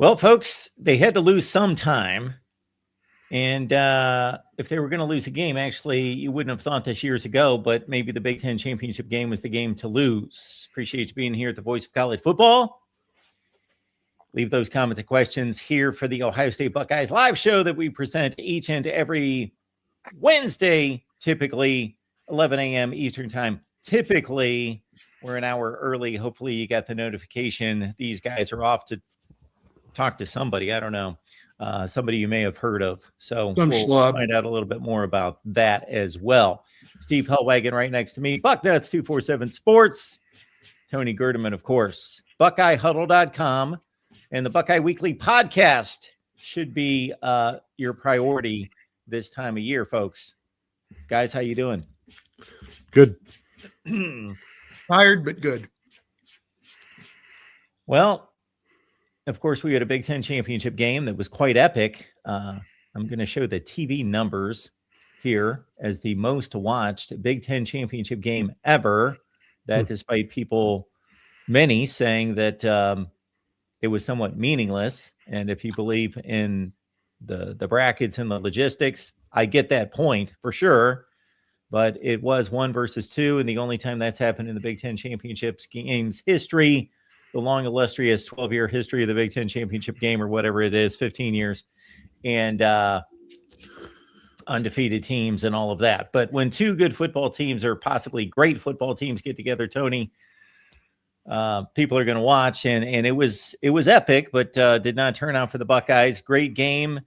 Well, folks, they had to lose some time. And if they were going to lose a game, actually, you wouldn't have thought this years ago, but maybe the Big Ten championship game was the game to lose. Appreciate you being here at the Voice of College Football. Leave those comments and questions here for the Ohio State Buckeyes live show that we present each and every Wednesday, typically 11 a.m. Eastern time. Typically, we're an hour early. Hopefully, you got the notification. These guys are off to talk to somebody. I don't know. Somebody you may have heard of. So we'll find out a little bit more about that as well. Steve Hellwagon right next to me. Bucknuts 247 Sports. Tony Gerdeman, of course. BuckeyeHuddle.com. And the Buckeye Weekly podcast should be your priority this time of year, folks. Guys, how you doing? Good. Tired, but good. Well, of course, we had a Big Ten championship game that was quite epic. I'm going to show the TV numbers here as the most watched Big Ten championship game ever. That despite many saying that it was somewhat meaningless. And if you believe in the brackets and the logistics, I get that point for sure. But it was 1 versus 2. And the only time that's happened in the Big Ten championships games history, the long, illustrious 12-year history of the Big Ten championship game or whatever it is, 15 years, and undefeated teams and all of that. But when two good football teams or possibly great football teams get together, Tony, people are going to watch. And it was epic, but did not turn out for the Buckeyes. Great game.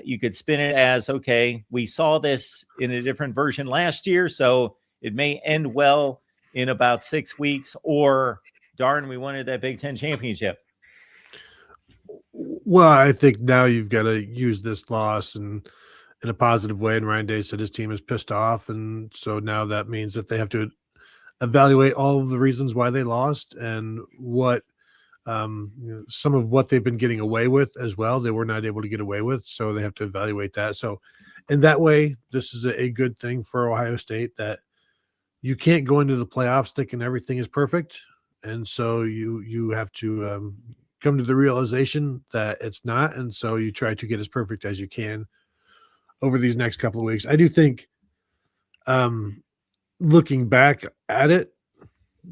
You could spin it as, okay, we saw this in a different version last year, so it may end well in about 6 weeks, or darn, we wanted that Big Ten championship. Well, I think now you've got to use this loss in a positive way. And Ryan Day said his team is pissed off. And so now that means that they have to evaluate all of the reasons why they lost and what some of what they've been getting away with as well. They were not able to get away with. So they have to evaluate that. So in that way, this is a good thing for Ohio State, that you can't go into the playoffs thinking everything is perfect. And so you have to come to the realization that it's not. And so you try to get as perfect as you can over these next couple of weeks. I do think looking back at it,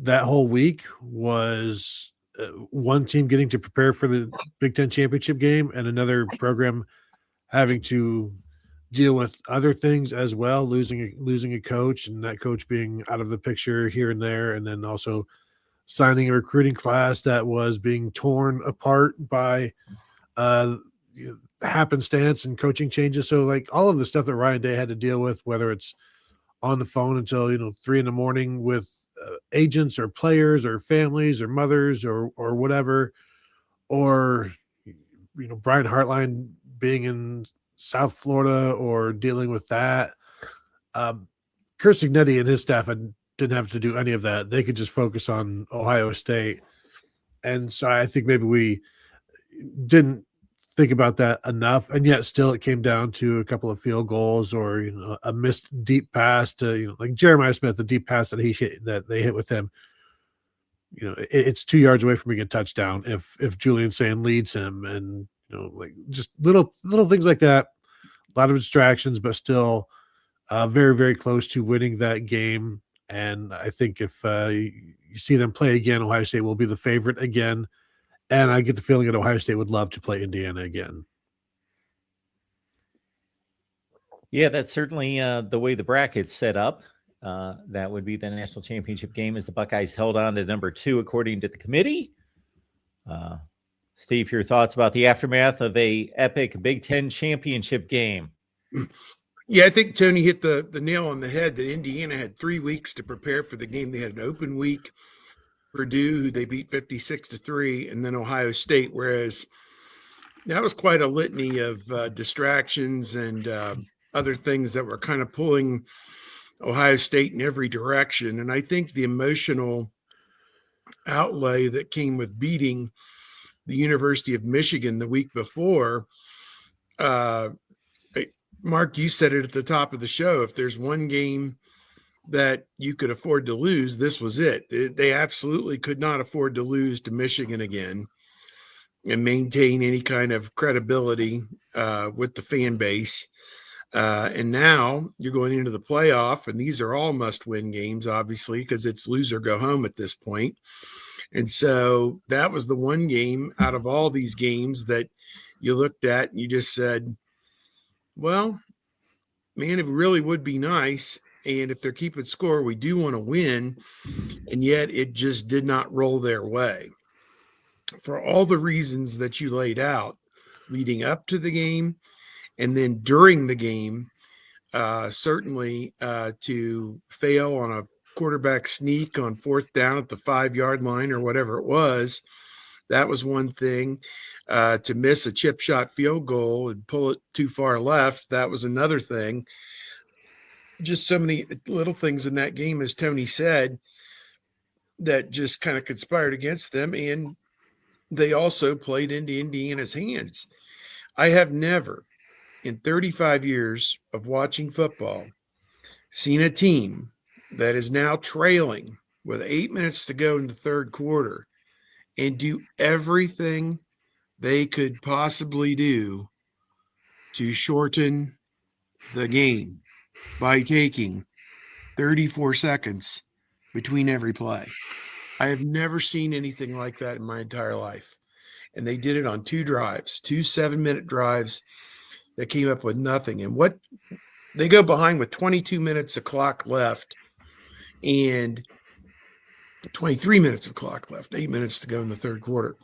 that whole week was one team getting to prepare for the Big Ten championship game and another program having to deal with other things as well, losing a coach, and that coach being out of the picture here and there, and then also signing a recruiting class that was being torn apart by happenstance and coaching changes. So like all of the stuff that Ryan Day had to deal with, whether it's on the phone until 3 a.m. with agents or players or families or mothers or whatever, or Brian Hartline being in South Florida or dealing with that. Kurt Signetti and his staff didn't have to do any of that. They could just focus on Ohio State. And so I think maybe we didn't think about that enough. And yet still it came down to a couple of field goals or, a missed deep pass to, like Jeremiah Smith, the deep pass that they hit with him. It's 2 yards away from being a touchdown if Julian Sand leads him, and, like just little things like that. A lot of distractions, but still very, very close to winning that game. And I think if you see them play again, Ohio State will be the favorite again. And I get the feeling that Ohio State would love to play Indiana again. Yeah, that's certainly the way the bracket's set up. That would be the national championship game as the Buckeyes held on to number 2, according to the committee. Steve, your thoughts about the aftermath of a epic Big Ten championship game? Yeah, I think Tony hit the nail on the head that Indiana had 3 weeks to prepare for the game. They had an open week. Purdue, who they beat 56-3, and then Ohio State, whereas that was quite a litany of distractions and other things that were kind of pulling Ohio State in every direction. And I think the emotional outlay that came with beating the University of Michigan the week before, Mark, you said it at the top of the show, if there's one game that you could afford to lose, this was it. They absolutely could not afford to lose to Michigan again. and maintain any kind of credibility with the fan base. And now you're going into the playoff, and these are all must-win games, obviously, because it's lose or go home at this point. And so that was the one game out of all these games that you looked at and you just said, well, man, it really would be nice. And if they're keeping score, we do want to win. And yet it just did not roll their way for all the reasons that you laid out leading up to the game and then during the game. Certainly to fail on a quarterback sneak on 4th down at the 5-yard line or whatever it was, that was one thing. To miss a chip shot field goal and pull it too far left, that was another thing. Just so many little things in that game, as Tony said, that just kind of conspired against them. And they also played into Indiana's hands. I have never, in 35 years of watching football, seen a team that is now trailing with 8 minutes to go in the third quarter and do everything they could possibly do to shorten the game by taking 34 seconds between every play. I have never seen anything like that in my entire life. And they did it on 2 drives, 2 7-minute drives that came up with nothing. And what they go behind with 22 minutes of clock left and 23 minutes of clock left, 8 minutes to go in the third quarter.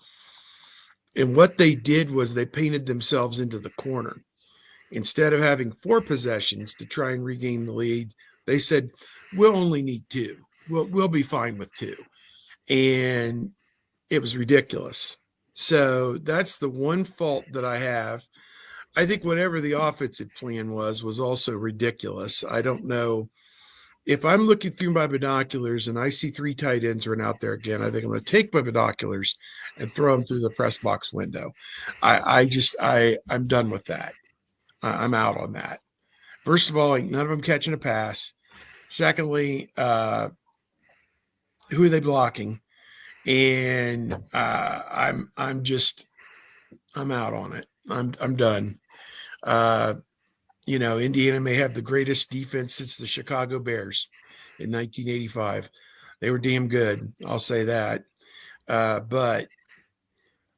And what they did was they painted themselves into the corner. Instead of having 4 possessions to try and regain the lead, they said, we'll only need 2. We'll be fine with 2. And it was ridiculous. So that's the one fault that I have. I think whatever the offensive plan was also ridiculous. I don't know. If I'm looking through my binoculars and I see 3 tight ends run out there again, I think I'm going to take my binoculars and throw them through the press box window. I'm done with that. I'm out on that. First of all, none of them catching a pass. Secondly, who are they blocking? And I'm out on it. I'm done. Indiana may have the greatest defense since the Chicago Bears in 1985. They were damn good. I'll say that. But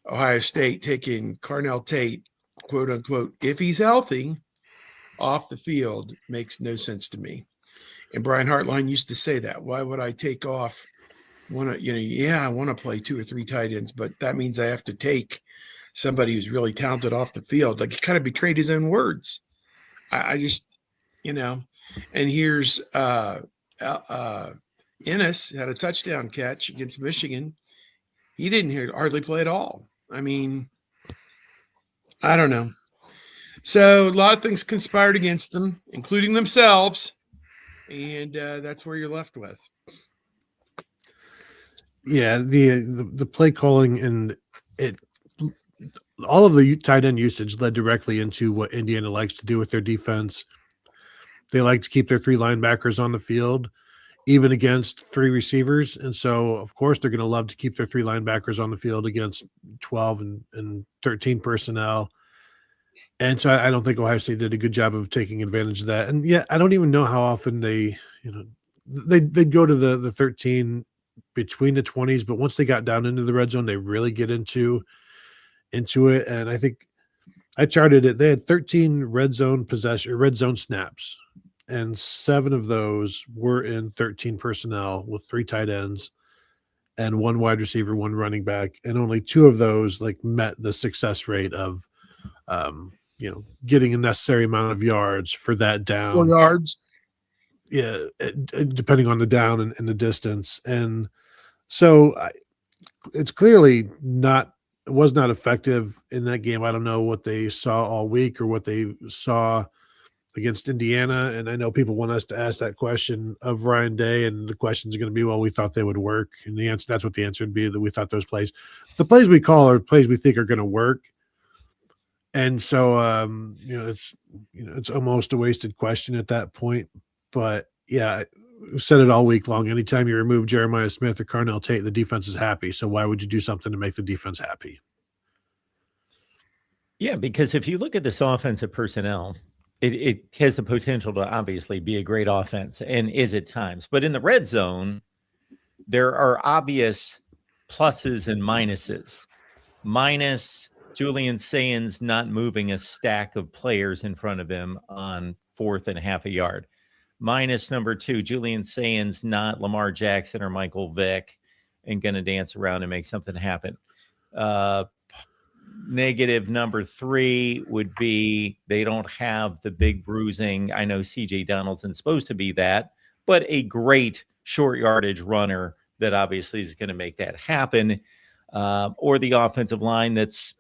Ohio State taking Carnell Tate, quote unquote, if he's healthy, off the field makes no sense to me. And Brian Hartline used to say that. Why would I take off? I want to play 2 or 3 tight ends, but that means I have to take somebody who's really talented off the field. Like, he kind of betrayed his own words. I just, and here's Ennis had a touchdown catch against Michigan. He didn't hardly play at all. I mean, I don't know. So a lot of things conspired against them, including themselves. And that's where you're left with. Yeah, the play calling and all of the tight end usage led directly into what Indiana likes to do with their defense. They like to keep their 3 linebackers on the field, even against 3 receivers. And so, of course, they're going to love to keep their 3 linebackers on the field against 12 and 13 personnel. And so I don't think Ohio State did a good job of taking advantage of that. And yeah, I don't even know how often they'd go to the 13 between the 20s, but once they got down into the red zone, they really get into it. And I think I charted it. They had 13 red zone snaps, and 7 of those were in 13 personnel with 3 tight ends and 1 wide receiver, 1 running back. And only 2 of those met the success rate of, getting a necessary amount of yards for that down. 4 yards. Yeah. Depending on the down and the distance. And so it's clearly was not effective in that game. I don't know what they saw all week or what they saw against Indiana. And I know people want us to ask that question of Ryan Day, and the questions are going to be, well, we thought they would work. And that's what the answer would be, that we thought the plays we call are plays we think are going to work. And so, it's almost a wasted question at that point. But yeah, I've said it all week long. Anytime you remove Jeremiah Smith or Carnell Tate, the defense is happy. So why would you do something to make the defense happy? Yeah, because if you look at this offensive personnel, it has the potential to obviously be a great offense and is at times. But in the red zone, there are obvious pluses and minuses. Minus Julian Sayans not moving a stack of players in front of him on 4th and half a yard. Minus number 2, Julian Sayans not Lamar Jackson or Michael Vick and going to dance around and make something happen. Negative number 3 would be they don't have the big bruising. I know CJ Donaldson's supposed to be that, but a great short yardage runner that obviously is going to make that happen. Or the offensive line that's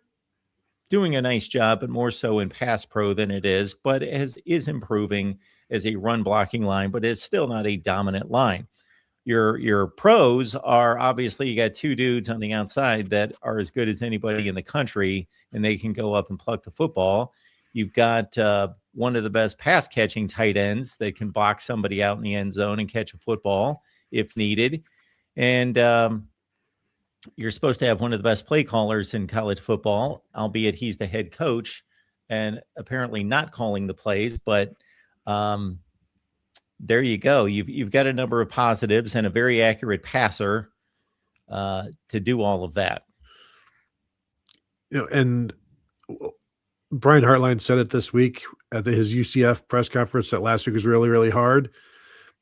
doing a nice job, but more so in pass pro than it is, but is improving as a run blocking line, but is still not a dominant line. Your pros are obviously you got 2 dudes on the outside that are as good as anybody in the country, and they can go up and pluck the football. You've got one of the best pass catching tight ends that can box somebody out in the end zone and catch a football if needed. And you're supposed to have one of the best play callers in college football, albeit he's the head coach and apparently not calling the plays. But there you go. You've got a number of positives and a very accurate passer to do all of that. And Brian Hartline said it this week at his UCF press conference that last week was really, really hard.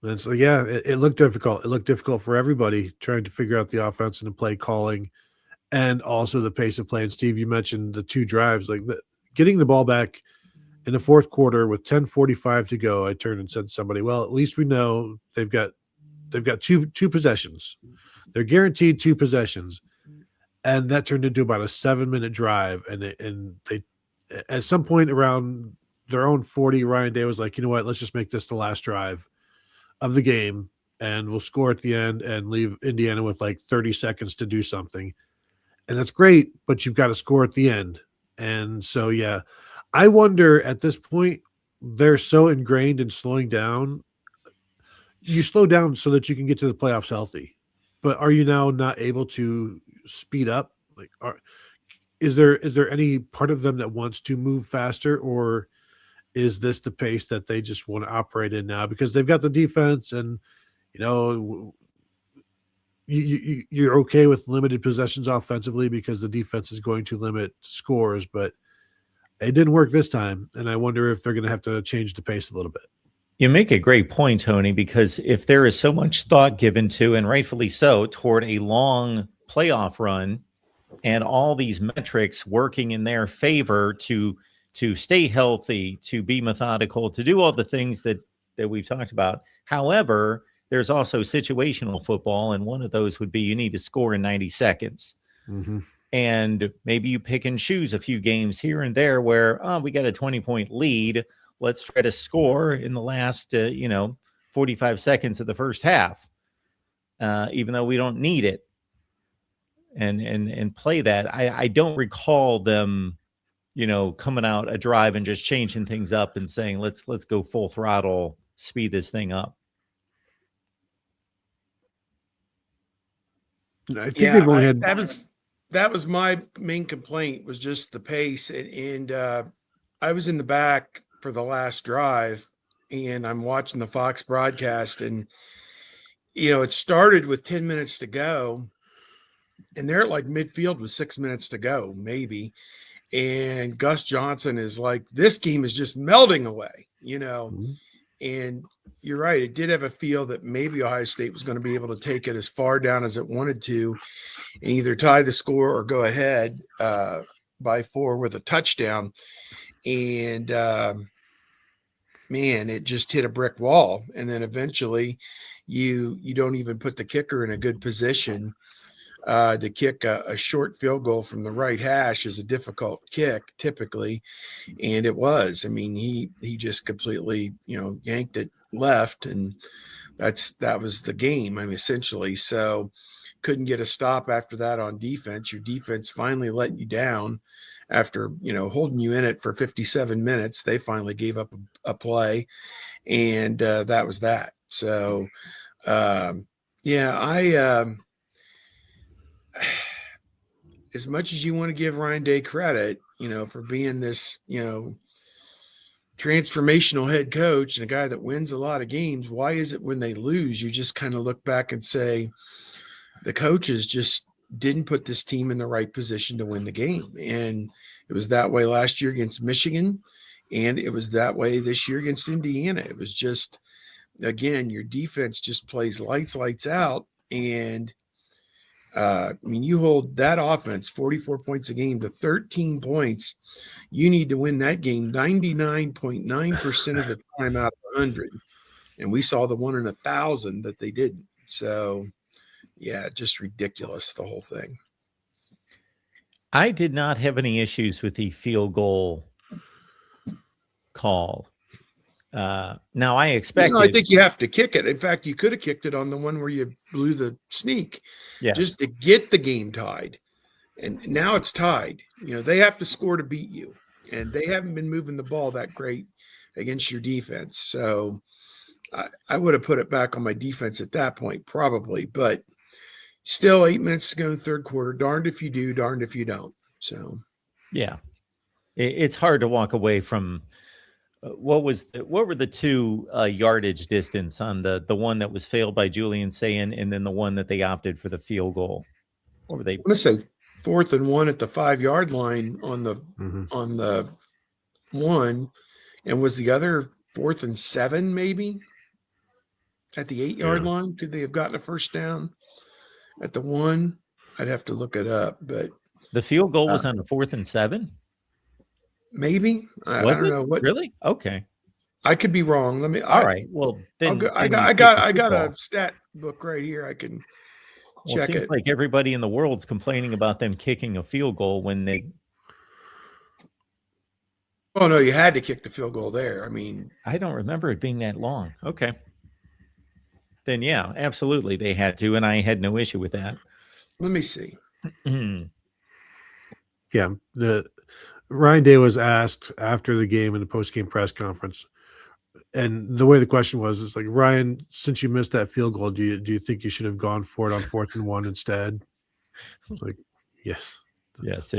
And so, yeah, it looked difficult. It looked difficult for everybody trying to figure out the offense and the play calling and also the pace of play. And Steve, you mentioned the 2 drives, like getting the ball back in the 4th quarter with 10:45 to go. I turned and said to somebody, well, at least we know they've got two possessions. They're guaranteed 2 possessions. And that turned into about a 7-minute drive. And they at some point around their own 40, Ryan Day was like, you know what, let's just make this the last drive of the game and we'll score at the end and leave Indiana with like 30 seconds to do something. And that's great, but you've got to score at the end. And so, yeah, I wonder at this point, they're so ingrained in slowing down. You slow down so that you can get to the playoffs healthy, but are you now not able to speed up? Like, is there any part of them that wants to move faster, or is this the pace that they just want to operate in now because they've got the defense and, you know, you're okay with limited possessions offensively because the defense is going to limit scores, but it didn't work this time. And I wonder if they're going to have to change the pace a little bit. You make a great point, Tony, because if there is so much thought given to, and rightfully so, toward a long playoff run and all these metrics working in their favor to stay healthy, to be methodical, to do all the things that we've talked about. However, there's also situational football, and one of those would be you need to score in 90 seconds. Mm-hmm. And maybe you pick and choose a few games here and there where we got a 20-point lead. Let's try to score in the last 45 seconds of the first half, even though we don't need it, and play that. I don't recall them coming out a drive and just changing things up and saying, let's go full throttle, speed this thing up. I think they've only had that was my main complaint, was just the pace. And I was in the back for the last drive and I'm watching the Fox broadcast, and, it started with 10 minutes to go and they're at like midfield with 6 minutes to go, maybe. And Gus Johnson is like, this game is just melting away, Mm-hmm. And you're right. It did have a feel that maybe Ohio State was going to be able to take it as far down as it wanted to and either tie the score or go ahead by 4 with a touchdown. And man, it just hit a brick wall. And then eventually you don't even put the kicker in a good position to kick a short field goal from the right hash is a difficult kick typically. And it was, I mean, he just completely, yanked it left, and that was the game. I mean, essentially. So couldn't get a stop after that on defense. Your defense finally let you down after, holding you in it for 57 minutes. They finally gave up a play, and that was that. So, as much as you want to give Ryan Day credit, for being this, transformational head coach and a guy that wins a lot of games, why is it when they lose, you just kind of look back and say the coaches just didn't put this team in the right position to win the game? And it was that way last year against Michigan, and it was that way this year against Indiana. It was just, again, your defense just plays lights out. And you hold that offense 44 points a game to 13 points. You need to win that game 99.9% of the time out of 100. And we saw the 1 in 1,000 that they didn't. So, yeah, just ridiculous, the whole thing. I did not have any issues with the field goal call. Now I expected. I think you have to kick it. In fact, you could have kicked it on the one where you blew the sneak, just to get the game tied. And now it's tied. They have to score to beat you, and they haven't been moving the ball that great against your defense. So I would have put it back on my defense at that point, probably. But still, 8 minutes to go in the third quarter. Darned if you do, darned if you don't. So, yeah, it's hard to walk away from. What were the two yardage distance on the one that was failed by Julian Sayin, and then the one that they opted for the field goal? What were they? I'm going to say 4th and 1 at the 5-yard line on the one, and was the other 4th and 7 maybe at the 8-yard line? Could they have gotten a first down at the 1? I'd have to look it up, but the field goal was on the 4th and 7. Maybe I don't know what. Really? Okay, I could be wrong. Let me. All right. Well, then I got a stat book right here. I can check it. Seems like everybody in the world's complaining about them kicking a field goal when they. Oh no, you had to kick the field goal there. I don't remember it being that long. Okay. Then yeah, absolutely they had to, and I had no issue with that. Let me see. Yeah, Ryan Day was asked after the game in the post-game press conference, and the way the question was, it's like, Ryan, since you missed that field goal, do you think you should have gone for it on 4th and 1 instead? I was like, yes.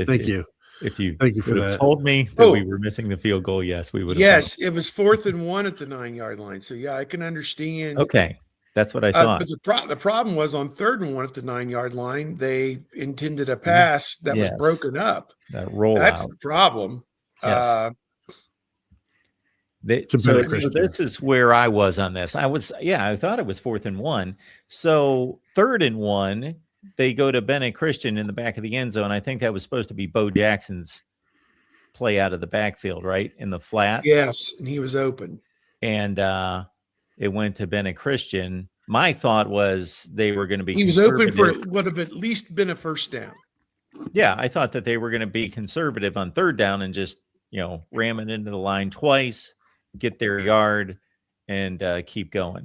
Thank you. If you thank you for that. Told me that we were missing the field goal, yes, we would have. Yes, it was 4th and 1 at the 9-yard line. So yeah, I can understand. Okay. That's what I thought. But the problem was on 3rd and 1 at the 9-yard line, they intended a pass that was broken up. That rollout. That's the problem. Yes. This is where I was on this. I thought it was 4th and 1. So 3rd and 1, they go to Bennett Christian in the back of the end zone. I think that was supposed to be Bo Jackson's play out of the backfield, right? In the flat. Yes, and he was open. And it went to Bennett Christian. My thought was they were going to be. He was open for it would have at least been a first down. Yeah, I thought that they were going to be conservative on 3rd down and just, ram it into the line twice, get their yard, and keep going.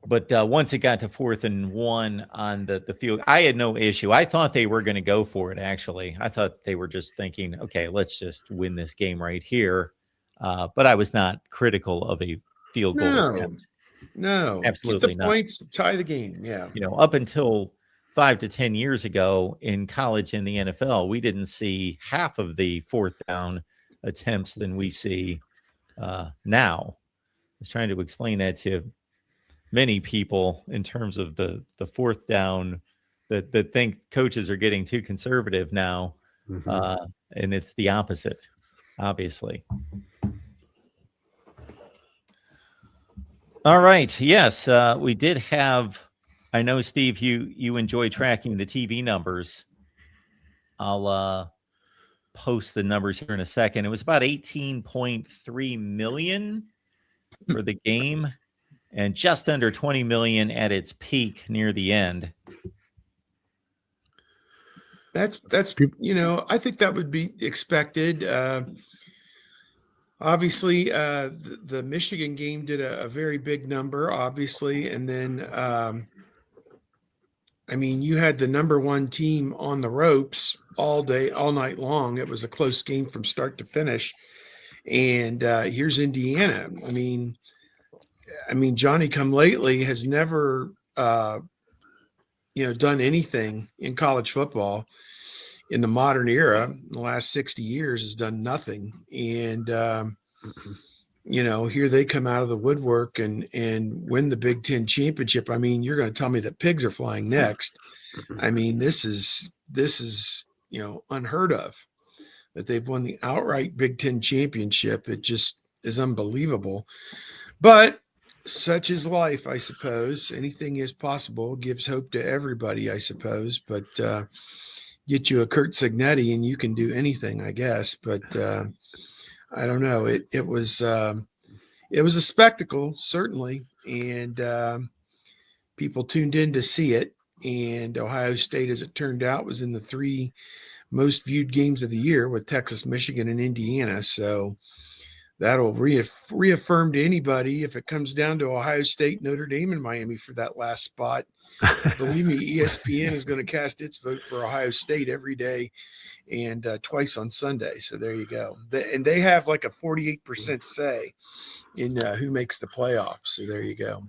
But once it got to 4th and 1 on the field, I had no issue. I thought they were going to go for it, actually. I thought they were just thinking, okay, let's just win this game right here. But I was not critical of a field goal attempt. No, absolutely get the not. Points, tie the game. Yeah. Up until 5 to 10 years ago in college and the NFL, we didn't see half of the 4th down attempts than we see now. I was trying to explain that to many people in terms of the 4th down that think coaches are getting too conservative now. And it's the opposite, obviously. All right. Yes, we did have. I know, Steve, you enjoy tracking the TV numbers. I'll post the numbers here in a second. It was about 18.3 million for the game, and just under 20 million at its peak near the end. That's I think that would be expected. Obviously, the Michigan game did a very big number, obviously. And then, you had the number 1 team on the ropes all day, all night long. It was a close game from start to finish. And here's Indiana. Johnny come lately has never done anything in college football in the modern era, in the last 60 years, has done nothing. And, here they come out of the woodwork and win the Big Ten championship. I mean, you're going to tell me that pigs are flying next. I mean, this is unheard of, that they've won the outright Big Ten championship. It just is unbelievable. But such is life, I suppose. Anything is possible. Gives hope to everybody, I suppose. But get you a Kurt Signetti and you can do anything, I guess. But I don't know. It was a spectacle, certainly, and people tuned in to see it. And Ohio State, as it turned out, was in the 3 most viewed games of the year with Texas, Michigan, and Indiana. So that'll reaffirm to anybody, if it comes down to Ohio State, Notre Dame, and Miami for that last spot. Believe me, ESPN is going to cast its vote for Ohio State every day and twice on Sunday. So there you go. And they have like a 48% say in who makes the playoffs. So there you go.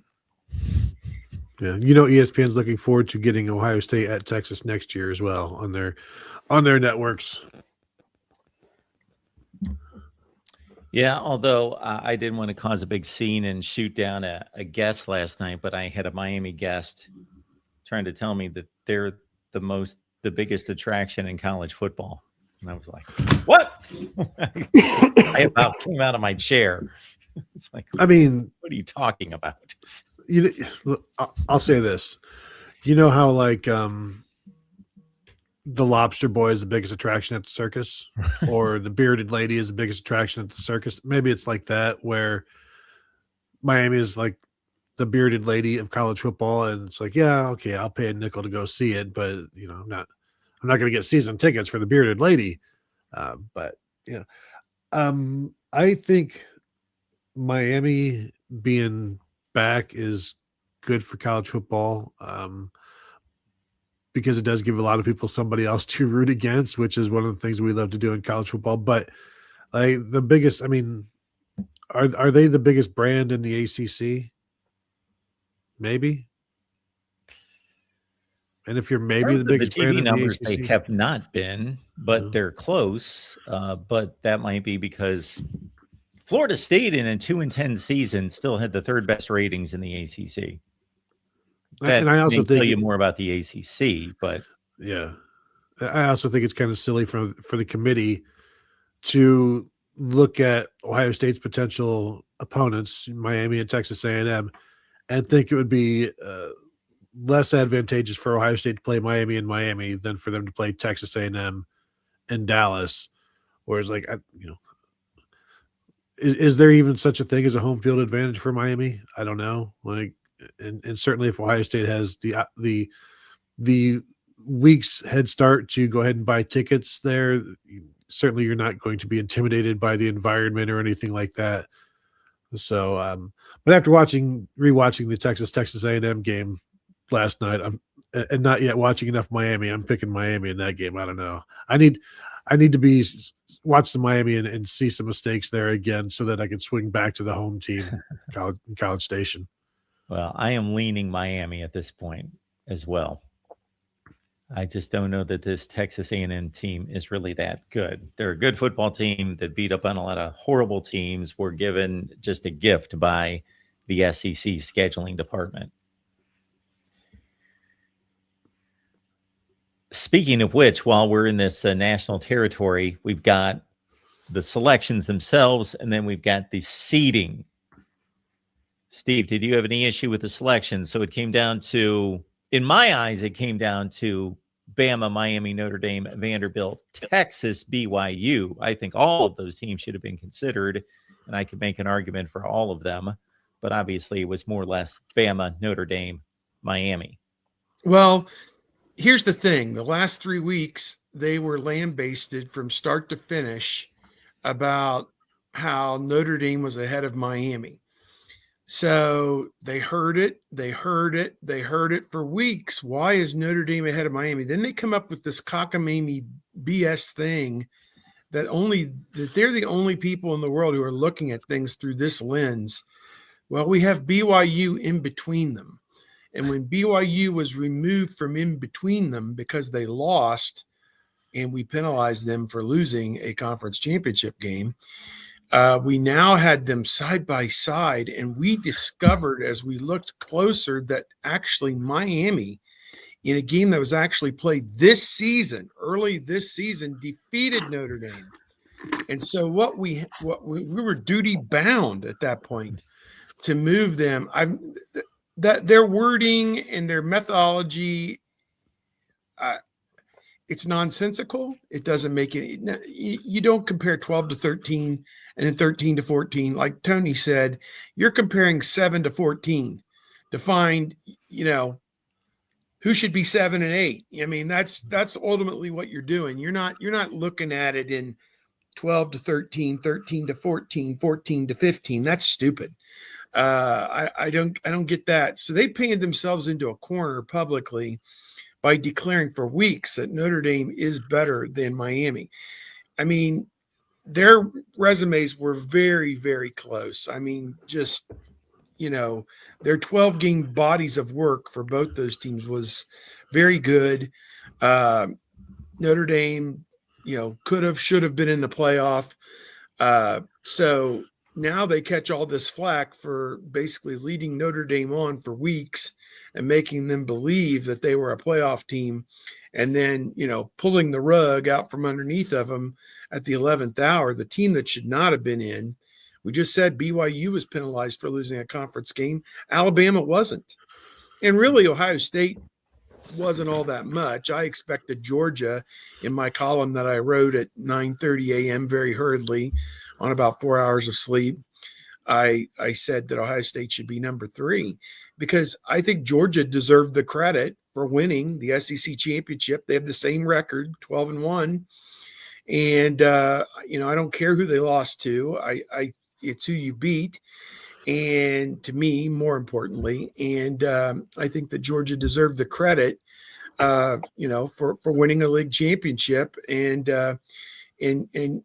Yeah, ESPN's looking forward to getting Ohio State at Texas next year as well on their networks. Yeah, although I didn't want to cause a big scene and shoot down a guest last night, but I had a Miami guest trying to tell me that they're the biggest attraction in college football. And I was like, what? I about came out of my chair. It's like, I mean, what are you talking about? I'll say this. You know how like the lobster boy is the biggest attraction at the circus, or the bearded lady is the biggest attraction at the circus? Maybe it's like that, where Miami is like the bearded lady of college football, and it's like, yeah, okay, I'll pay a nickel to go see it, but I'm not going to get season tickets for the bearded lady. But I think Miami being back is good for college football, because it does give a lot of people somebody else to root against, which is one of the things we love to do in college football. But like the biggest, I mean, are they the biggest brand in the ACC? Maybe. And if you're maybe the biggest TV brand in numbers, the ACC, they have not been, but they're close. But that might be because Florida State in a 2-10 season still had the 3rd best ratings in the ACC. That and I also may tell think you more about the ACC, but yeah, I also think it's kind of silly for the committee to look at Ohio State's potential opponents, Miami and Texas A&M, and think it would be less advantageous for Ohio State to play Miami in Miami than for them to play Texas A&M in Dallas. Whereas, like, is there even such a thing as a home field advantage for Miami? I don't know. Like, and certainly if Ohio State has the week's head start to go ahead and buy tickets there, certainly you're not going to be intimidated by the environment or anything like that. So, but after rewatching the Texas A&M game last night, and not yet watching enough Miami, I'm picking Miami in that game. I don't know. I need to watch the Miami and see some mistakes there again, so that I can swing back to the home team, College Station. Well, I am leaning Miami at this point as well. I just don't know that this Texas A&M team is really that good. They're a good football team that beat up on a lot of horrible teams. Were given just a gift by the SEC scheduling department. Speaking of which, while we're in this national territory, we've got the selections themselves, and then we've got the seeding. Steve, did you have any issue with the selection? So it came down to, in my eyes, it came down to Bama, Miami, Notre Dame, Vanderbilt, Texas, BYU. I think all of those teams should have been considered, and I could make an argument for all of them. But obviously, it was more or less Bama, Notre Dame, Miami. Well, here's the thing. The last 3 weeks, they were lambasted from start to finish about how Notre Dame was ahead of Miami. So they heard it for weeks. Why is Notre Dame ahead of Miami? Then they come up with this cockamamie BS thing that they're the only people in the world who are looking at things through this lens. Well, we have BYU in between them. And when BYU was removed from in between them because they lost and we penalized them for losing a conference championship game, we now had them side by side. And we discovered as we looked closer that actually Miami, in a game that was actually played this season, early this season, defeated Notre Dame. And so we were duty bound at that point to move them. That their wording and their methodology, it's nonsensical. It doesn't make it. You don't compare 12 to 13 and then 13 to 14. Like Tony said, you're comparing 7 to 14 to find, who should be 7 and 8. I mean, that's ultimately what you're doing. You're not looking at it in 12 to 13, 13 to 14, 14 to 15. That's stupid. I don't get that. So they painted themselves into a corner publicly by declaring for weeks that Notre Dame is better than Miami. I mean, their resumes were very, very close. I mean, just, their 12-game bodies of work for both those teams was very good. Notre Dame, could have, should have been in the playoff. So now they catch all this flack for basically leading Notre Dame on for weeks and making them believe that they were a playoff team, and then, pulling the rug out from underneath of them at the 11th hour, the team that should not have been in. We just said BYU was penalized for losing a conference game. Alabama wasn't. And really, Ohio State wasn't all that much. I expected Georgia in my column that I wrote at 9:30 a.m. very hurriedly on about 4 hours of sleep. I said that Ohio State should be number 3 because I think Georgia deserved the credit for winning the SEC championship. They have the same record, 12-1. And, I don't care who they lost to. It's who you beat. And to me, more importantly, and I think that Georgia deserved the credit, for winning a league championship and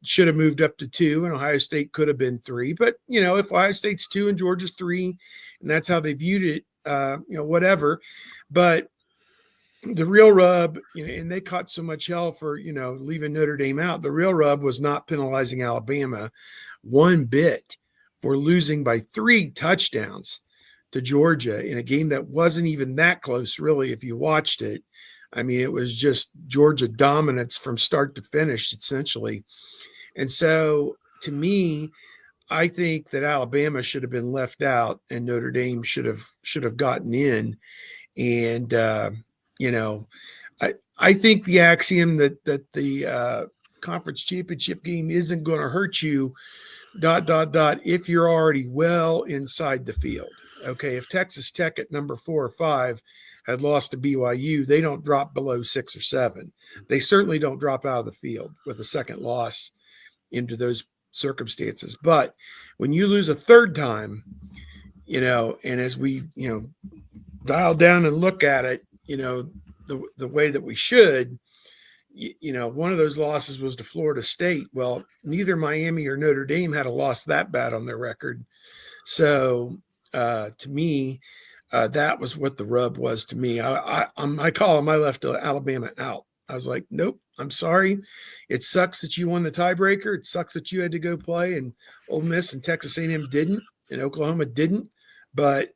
should have moved up to 2, and Ohio State could have been 3. But, if Ohio State's 2 and Georgia's 3, and that's how they viewed it, whatever. But the real rub, and they caught so much hell for, leaving Notre Dame out. The real rub was not penalizing Alabama one bit for losing by 3 touchdowns to Georgia in a game that wasn't even that close, really, if you watched it. I mean, it was just Georgia dominance from start to finish, essentially. And so, to me, I think that Alabama should have been left out and Notre Dame should have gotten in. And, I think the axiom that the conference championship game isn't going to hurt you, ... if you're already well inside the field. Okay, if Texas Tech at number 4 or 5 had lost to BYU, they don't drop below 6 or 7. They certainly don't drop out of the field with a second loss into those circumstances. But when you lose a third time, and as we, dial down and look at it, the way that we should, one of those losses was to Florida State. Well, neither Miami or Notre Dame had a loss that bad on their record. So to me, that was what the rub was to me. On my column, I left Alabama out. I was like, nope, I'm sorry. It sucks that you won the tiebreaker. It sucks that you had to go play, and Ole Miss and Texas A&M didn't, and Oklahoma didn't. But,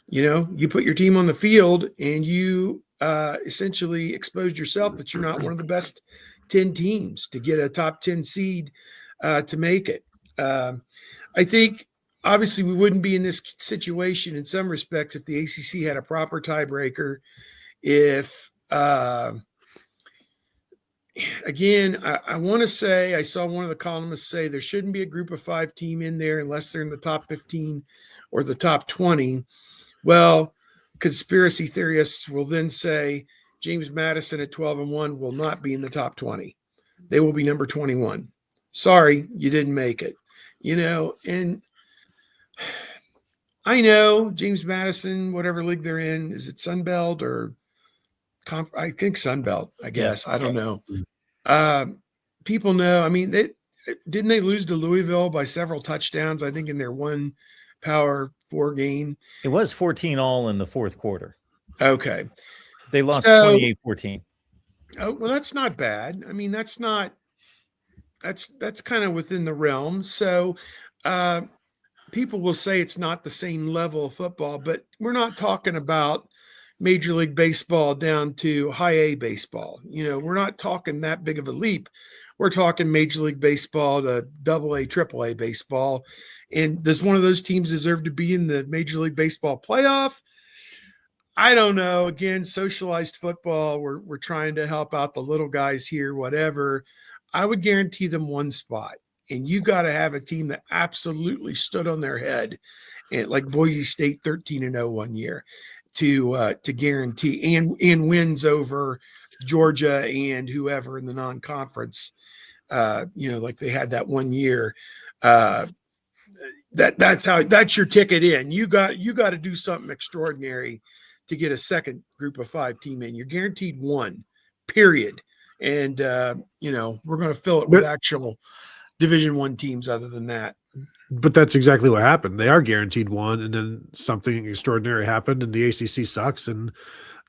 you put your team on the field and you essentially exposed yourself that you're not one of the best 10 teams to get a top 10 seed to make it. I think obviously we wouldn't be in this situation in some respects if the ACC had a proper tiebreaker. If again, I want to say, I saw one of the columnists say there shouldn't be a group of 5 team in there unless they're in the top 15 or the top 20. Well, conspiracy theorists will then say James Madison at 12-1 will not be in the top 20. They will be number 21. Sorry, you didn't make it. And I know James Madison, whatever league they're in, is it Sunbelt or I think Sunbelt, I guess. Yeah. I don't know. People know. I mean, didn't they lose to Louisville by several touchdowns, I think, in their one Power 4 game. It was 14 all in the fourth quarter. Okay. They lost So, 28-14. oh, well, that's not bad. I mean, that's kind of within the realm. So, people will say it's not the same level of football, but we're not talking about Major League Baseball down to high A baseball. We're not talking that big of a leap. We're talking Major League Baseball to double A, triple A baseball. And does one of those teams deserve to be in the Major League Baseball playoff? I don't know. Again, socialized football, we're trying to help out the little guys here, whatever. I would guarantee them one spot. And you got to have a team that absolutely stood on their head, and like Boise State 13-0 one year to guarantee and wins over Georgia and whoever in the non-conference. Like they had that one year. That's your ticket in. You got to do something extraordinary to get a second group of 5 team in. You're guaranteed one, period. And we're going to fill it with actual Division I teams other than that. But that's exactly what happened. They are guaranteed one, and then something extraordinary happened, and the ACC sucks, and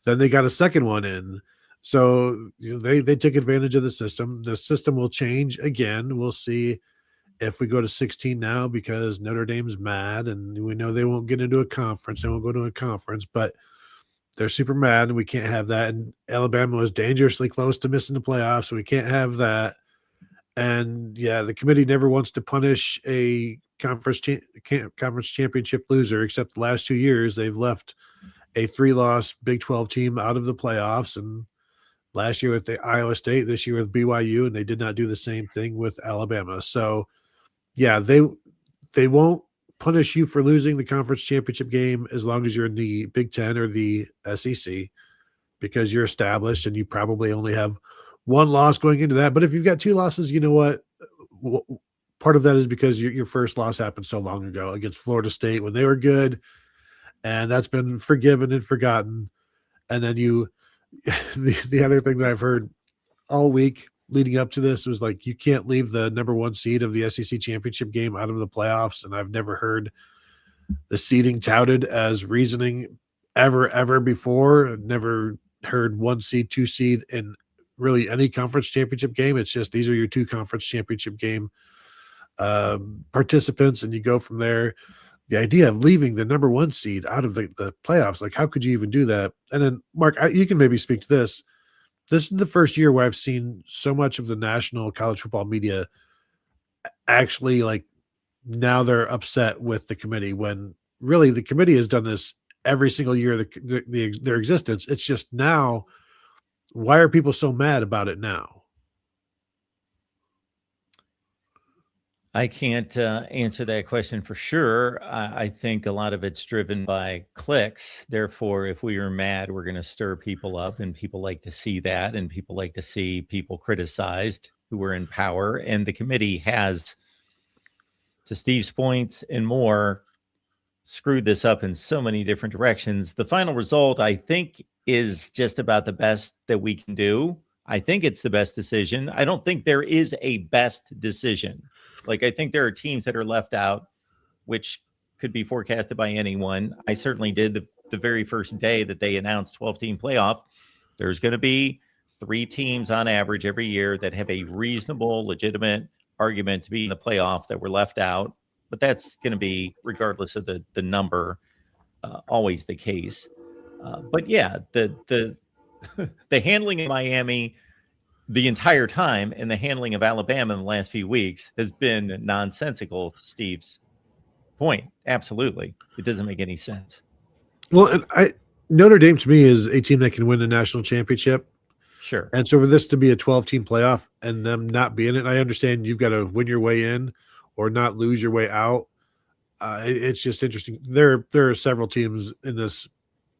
then they got a second one in. So they took advantage of the system. The system will change again. We'll see if we go to 16 now because Notre Dame's mad, and we know they won't get into a conference. They won't go to a conference, but they're super mad, and we can't have that. And Alabama was dangerously close to missing the playoffs, so we can't have that. And yeah, the committee never wants to punish a conference championship loser, except the last 2 years they've left a 3-loss Big 12 team out of the playoffs. And last year with the Iowa State, this year with BYU, and they did not do the same thing with Alabama. So yeah, they won't punish you for losing the conference championship game as long as you're in the Big Ten or the SEC, because you're established and you probably only have one loss going into that. But if you've got 2 losses, you know what? Part of that is because your first loss happened so long ago against Florida State when they were good, and that's been forgiven and forgotten. And then the other thing that I've heard all week leading up to this was like, you can't leave the number 1 seed of the SEC championship game out of the playoffs. And I've never heard the seeding touted as reasoning ever before. I've never heard 1 seed, 2 seed in really any conference championship game. It's just, these are your 2 conference championship game participants, and you go from there. The idea of leaving the number 1 seed out of the playoffs, like, how could you even do that? And then, Mark, you can maybe speak to this. This is the first year where I've seen so much of the national college football media actually, like, now they're upset with the committee, when really the committee has done this every single year of their existence. It's just now, why are people so mad about it now? I can't answer that question for sure. I think a lot of it's driven by clicks. Therefore, if we are mad, we're going to stir people up, and people like to see that, and people like to see people criticized who are in power. And the committee has, to Steve's points and more, screwed this up in so many different directions. The final result, I think, is just about the best that we can do. I think it's the best decision. I don't think there is a best decision. Like, I think there are teams that are left out, which could be forecasted by anyone. I certainly did the very first day that they announced 12-team playoff. There's going to be 3 teams on average every year that have a reasonable, legitimate argument to be in the playoff that were left out. But that's going to be, regardless of the number, always the case. But yeah, the handling of Miami the entire time and the handling of Alabama in the last few weeks has been nonsensical, to Steve's point. Absolutely. It doesn't make any sense. Well, Notre Dame to me is a team that can win the national championship. Sure. And so for this to be a 12-team playoff and them not be in it, I understand you've got to win your way in or not lose your way out. It's just interesting. There are several teams in this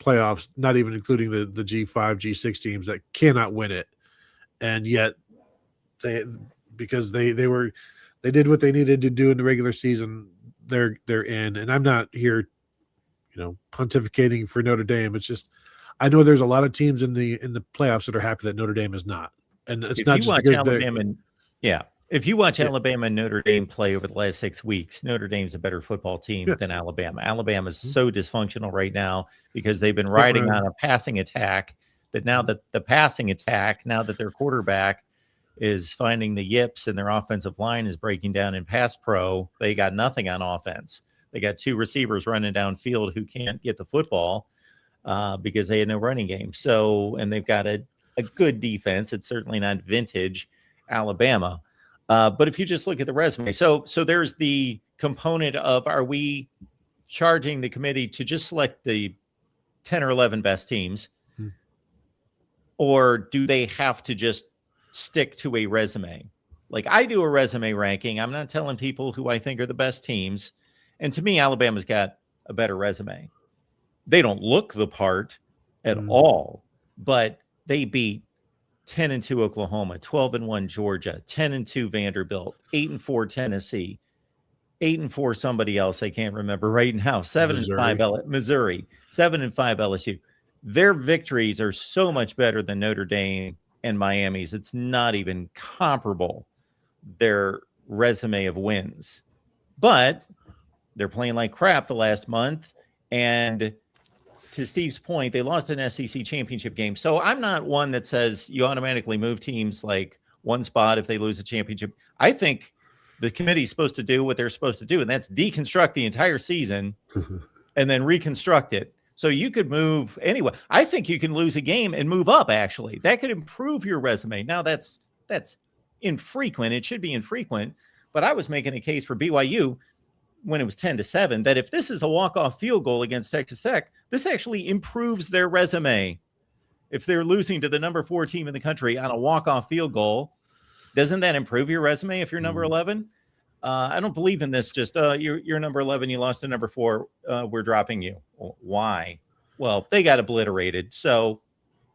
playoffs, not even including the G5, G6 teams, that cannot win it. And yet because they did what they needed to do in the regular season, they're in. And I'm not here, pontificating for Notre Dame. It's just, I know there's a lot of teams in the playoffs that are happy that Notre Dame is not. And it's if not you just watch because Alabama, yeah. If you watch Alabama and Notre Dame play over the last 6 weeks, Notre Dame's a better football team than Alabama. Alabama is so dysfunctional right now because they've been riding on a passing attack that now that the passing attack, now that their quarterback is finding the yips and their offensive line is breaking down in pass pro, they got nothing on offense. They got 2 receivers running downfield who can't get the football because they had no running game. So, and they've got a good defense. It's certainly not vintage Alabama. But if you just look at the resume, so there's the component of, are we charging the committee to just select the 10 or 11 best teams, or do they have to just stick to a resume? Like, I do a resume ranking. I'm not telling people who I think are the best teams. And to me, Alabama's got a better resume. They don't look the part at all, but they beat 10-2 Oklahoma, 12-1 Georgia, 10-2 Vanderbilt, 8-4 Tennessee, 8-4 somebody else I can't remember right now, 7-5 Missouri, 7-5 LSU. Their victories are so much better than Notre Dame and Miami's. It's not even comparable, their resume of wins. But they're playing like crap the last month, and to Steve's point, they lost an SEC championship game. So I'm not one that says you automatically move teams like one spot if they lose a championship. I think the committee's supposed to do what they're supposed to do, and that's deconstruct the entire season and then reconstruct it. So you could move anyway. I think you can lose a game and move up, actually. That could improve your resume. Now, that's infrequent. It should be infrequent. But I was making a case for BYU when it was 10-7, that if this is a walk-off field goal against Texas Tech, this actually improves their resume. If they're losing to the number 4 team in the country on a walk-off field goal, doesn't that improve your resume if you're number 11? I don't believe in this. Just you're number 11, you lost to number 4, we're dropping you. Why? Well, they got obliterated. So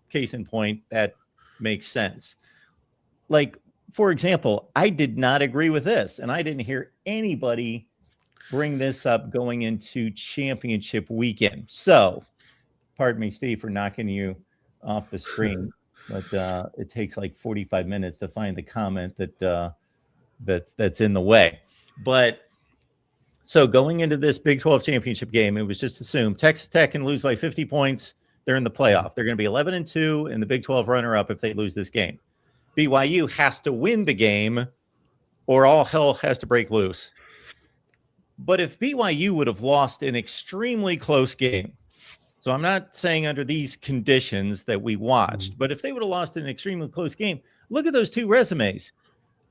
case in point, that makes sense. Like, for example, I did not agree with this, and I didn't hear anybody bring this up going into championship weekend. So, pardon me, Steve, for knocking you off the screen, but it takes like 45 minutes to find the comment that's in the way. But so going into this Big 12 championship game, it was just assumed Texas Tech can lose by 50 points. They're in the playoff. They're going to be 11-2 and the Big 12 runner-up if they lose this game. BYU has to win the game or all hell has to break loose. But if BYU would have lost an extremely close game, so I'm not saying under these conditions that we watched, but if they would have lost an extremely close game, look at those 2 resumes.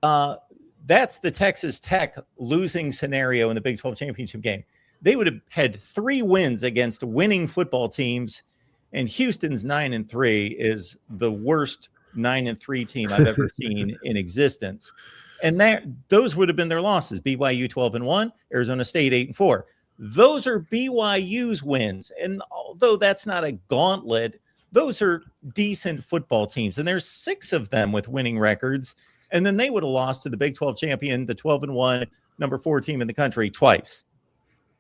That's the Texas Tech losing scenario in the Big 12 championship game. They would have had 3 wins against winning football teams, and Houston's 9-3 is the worst 9-3 team I've ever seen in existence. And those would have been their losses. BYU 12-1, Arizona State 8-4. Those are BYU's wins. And although that's not a gauntlet, those are decent football teams. And there's 6 of them with winning records. And then they would have lost to the Big 12 champion, the 12-1, number 4 team in the country twice.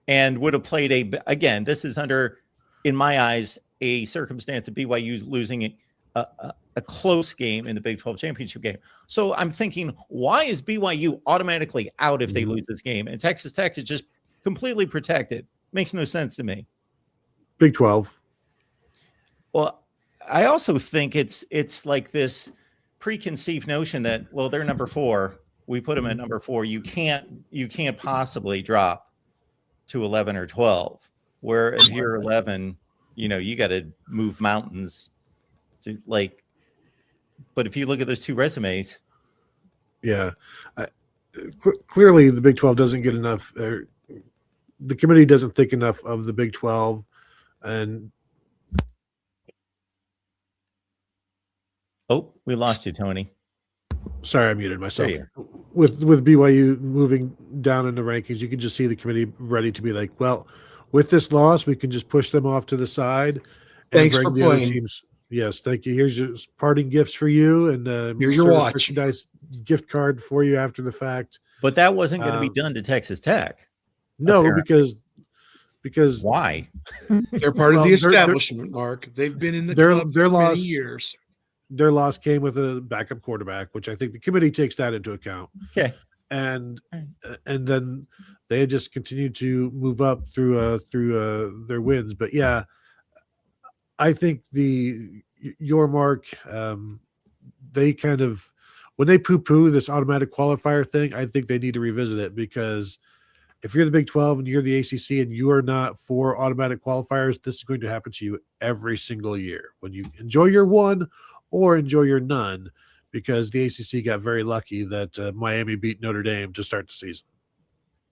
And would have played again, this is under, in my eyes, a circumstance of BYU's losing a close game in the Big 12 championship game. So I'm thinking, why is BYU automatically out if they lose this game? And Texas Tech is just completely protected. Makes no sense to me. Big 12. Well, I also think it's like this preconceived notion that, well, they're number 4. We put them at number 4. You can't possibly drop to 11 or 12. Where if you're 11, you got to move mountains to like. But if you look at those 2 resumes, yeah, clearly the Big 12 doesn't get enough. The committee doesn't think enough of the Big 12, and we lost you, Tony. Sorry, I muted myself. With BYU moving down in the rankings, you can just see the committee ready to be like, well, with this loss, we can just push them off to the side and Thanks bring for the other playing. teams. Yes, thank you. Here's your parting gifts for you, and here's your watch. merchandise gift card for you after the fact. But that wasn't going to be done to Texas Tech. No, apparently. because Why? They're part of the establishment, Mark. They've been in the club for many years. their loss came with a backup quarterback, which I think the committee takes that into account. Okay. And then they had just continued to move up through their wins. But yeah, I think your mark, they kind of, when they poo-poo this automatic qualifier thing, I think they need to revisit it, because if you're the Big 12 and you're the ACC and you are not for automatic qualifiers, this is going to happen to you every single year when you enjoy your one or enjoy your none, because the ACC got very lucky that Miami beat Notre Dame to start the season.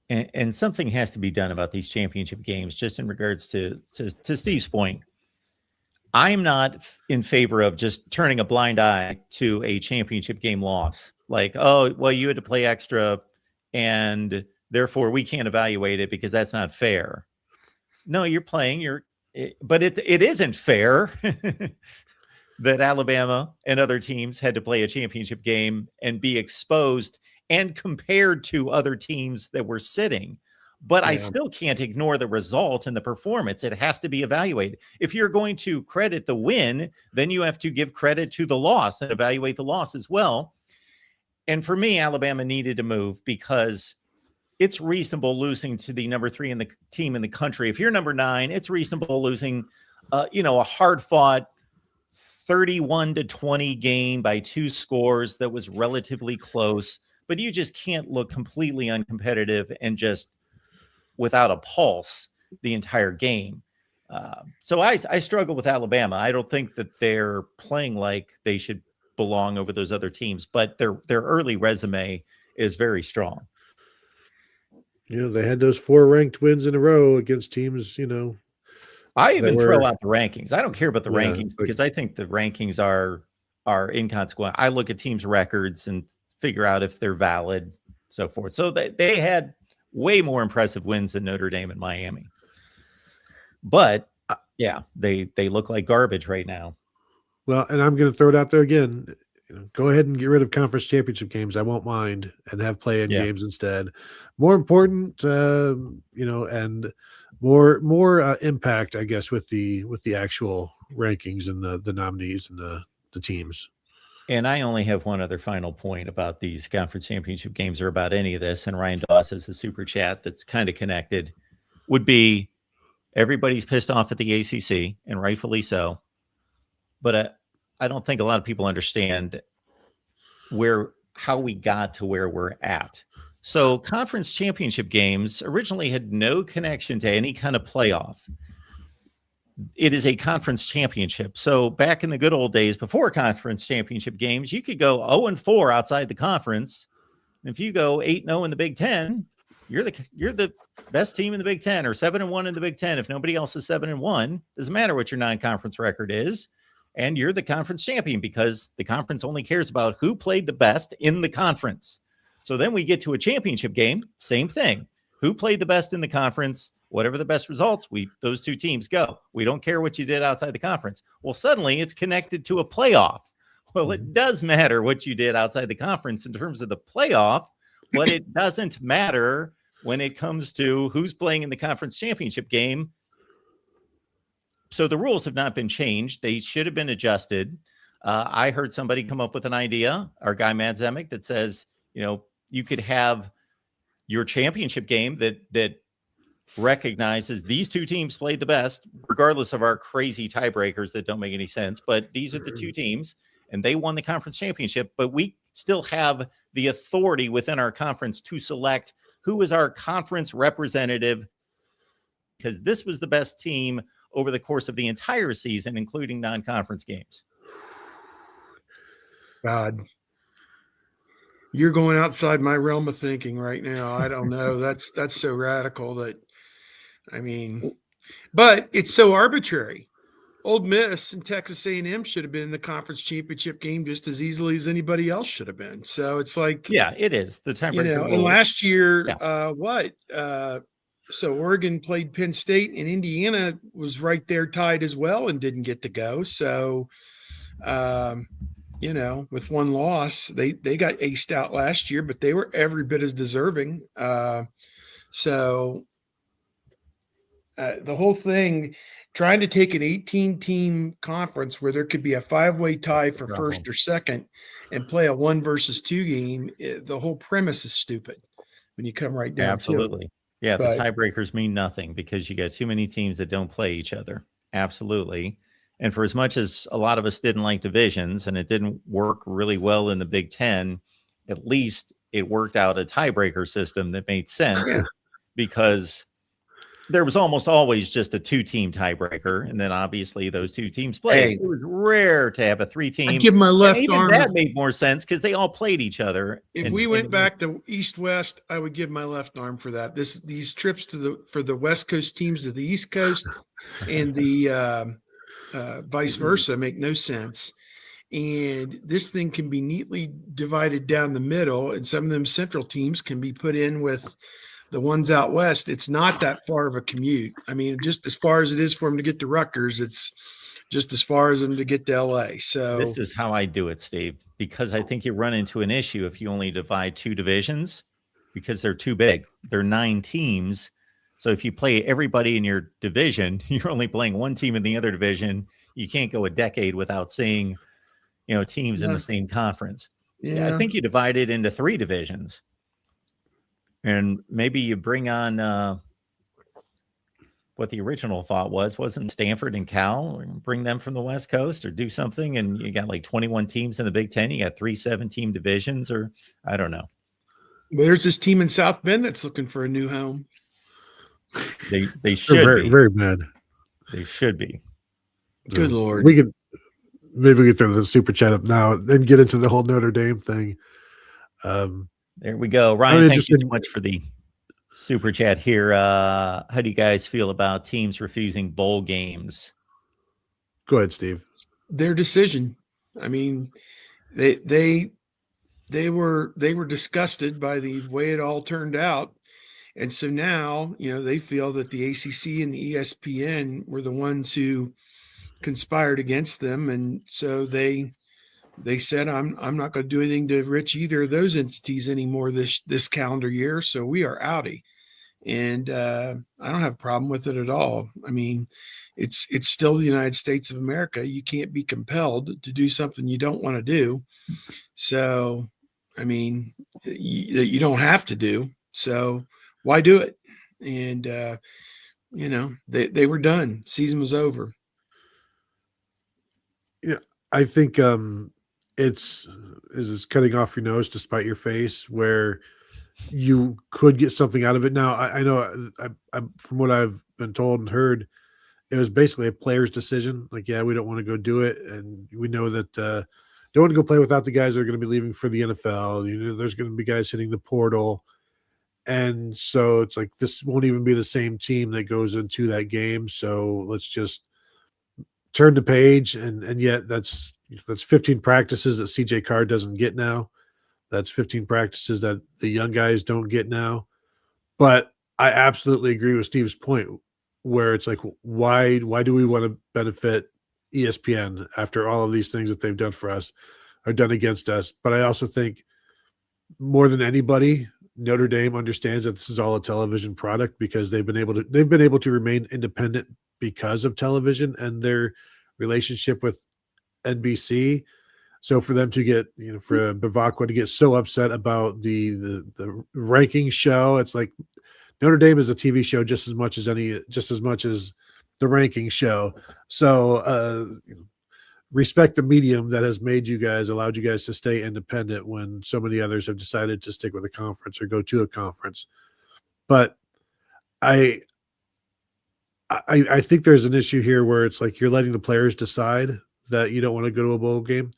And something has to be done about these championship games, just in regards to Steve's point. I'm not in favor of just turning a blind eye to a championship game loss. Like, oh, well, you had to play extra and therefore we can't evaluate it because that's not fair. No, you're playing, but it isn't fair that Alabama and other teams had to play a championship game and be exposed and compared to other teams that were sitting. But I still can't ignore the result and the performance. It has to be evaluated. If you're going to credit the win, then you have to give credit to the loss and evaluate the loss as well. And for me, Alabama needed to move, because it's reasonable losing to the number 3 in the team in the country. If you're number 9, it's reasonable losing, a hard-fought 31-20 game by 2 scores that was relatively close. But you just can't look completely uncompetitive and just without a pulse the entire game. So I struggle with Alabama. I don't think that they're playing like they should belong over those other teams, but their early resume is very strong. They had those 4 ranked wins in a row against teams, I even throw out the rankings. I don't care about the rankings, because I think the rankings are inconsequential. I look at teams' records and figure out if they're valid, so forth. So they had way more impressive wins than Notre Dame and Miami. But yeah, they look like garbage right now. Well, and I'm going to throw it out there again. Go ahead and get rid of conference championship games. I won't mind, and have play-in games instead. More important, and more impact, I guess, with the actual rankings and the nominees and the teams. And I only have one other final point about these conference championship games, or about any of this. And Ryan Doss has a super chat that's kind of connected. Would be, everybody's pissed off at the ACC, and rightfully so. But I don't think a lot of people understand how we got to where we're at. So conference championship games originally had no connection to any kind of playoff. It is a conference championship. So back in the good old days, before conference championship games, you could go 0-4 outside the conference. And if you go 8-0 in the Big Ten, you're the best team in the Big Ten, or 7-1 in the Big Ten. If nobody else is 7-1, doesn't matter what your non-conference record is. And you're the conference champion, because the conference only cares about who played the best in the conference. So then we get to a championship game, same thing. Who played the best in the conference? Whatever the best results, those 2 teams go. We don't care what you did outside the conference. Well, suddenly it's connected to a playoff. Well, it does matter what you did outside the conference in terms of the playoff, but it doesn't matter when it comes to who's playing in the conference championship game. So the rules have not been changed. They should have been adjusted. I heard somebody come up with an idea, our guy Matt Zemek, that says, you could have your championship game that recognizes these 2 teams played the best, regardless of our crazy tiebreakers that don't make any sense. But these are the 2 teams, and they won the conference championship. But we still have the authority within our conference to select who is our conference representative, because this was the best team over the course of the entire season, including non-conference games. God, you're going outside my realm of thinking right now. I don't know. That's so radical that, but it's so arbitrary. Old Miss and Texas A&M should have been in the conference championship game just as easily as anybody else should have been. So it's like, yeah, it is the time. And last year, so Oregon played Penn State, and Indiana was right there tied as well and didn't get to go. So, with 1 loss, they got aced out last year, but they were every bit as deserving. The whole thing, trying to take an 18-team conference where there could be a 5-way tie for first or second and play a 1 versus 2 game, the whole premise is stupid when you come right down to it. Absolutely. Yeah, the But tiebreakers mean nothing because you got too many teams that don't play each other. Absolutely. And for as much as a lot of us didn't like divisions and it didn't work really well in the Big Ten, at least it worked out a tiebreaker system that made sense yeah, because there was almost always just a 2-team tiebreaker. And then obviously those 2 teams played. Hey. It was rare to have a 3-team. I'd give my And left even arm. that made more sense because they all played each other. If we went back to East-West, I would give my left arm for that. These trips for the West Coast teams to the East Coast and the vice versa make no sense. And this thing can be neatly divided down the middle, and some of them central teams can be put in with the ones out west. It's not that far of a commute. I mean, just as far as it is for them to get to Rutgers, it's just as far as them to get to LA. So this is how I do it, Steve, because I think you run into an issue if you only divide 2 divisions because they're too big. They're 9 teams. So if you play everybody in your division, you're only playing one team in the other division. You can't go a decade without seeing, teams in the same conference. Yeah, I think you divide it into 3 divisions. And maybe you bring on what the original thought wasn't Stanford and Cal, bring them from the West Coast or do something. And you got like 21 teams in the Big Ten. You got 3 7-team divisions, or I don't know. Well, there's this team in South Bend that's looking for a new home. They should be very bad. They should be. Good Lord. Maybe we could throw the super chat up now and get into the whole Notre Dame thing. There we go. Ryan, thank you so much for the super chat here. How do you guys feel about teams refusing bowl games? Go ahead, Steve. Their decision. I mean, they were disgusted by the way it all turned out. And so now, they feel that the ACC and the ESPN were the ones who conspired against them. And so they said, I'm not going to do anything to enrich either of those entities anymore this calendar year. So we are outie. And I don't have a problem with it at all. I mean, it's still the United States of America. You can't be compelled to do something you don't want to do. So, I mean, you don't have to do. So why do it? And, they were done. Season was over. Yeah, I think it's cutting off your nose to spite your face, where you could get something out of it. Now, I know I from what I've been told and heard, it was basically a player's decision. Like, yeah, we don't want to go do it, and we know that don't want to go play without the guys that are going to be leaving for the NFL. There's going to be guys hitting the portal, and so it's like this won't even be the same team that goes into that game. So let's just turn the page, and yet that's 15 practices that CJ Carr doesn't get now. That's 15 practices that the young guys don't get now. But I absolutely agree with Steve's point, where it's like, why do we want to benefit ESPN after all of these things that they've done for us are done against us? But I also think more than anybody, Notre Dame understands that this is all a television product because they've been able to remain independent because of television and their relationship with NBC. So for them to get, for Bavacqua to get so upset about the ranking show, it's like Notre Dame is a TV show just as much as the ranking show. So respect the medium that has allowed you guys to stay independent when so many others have decided to stick with a conference or go to a conference. But I think there's an issue here where it's like you're letting the players decide that you don't want to go to a bowl game.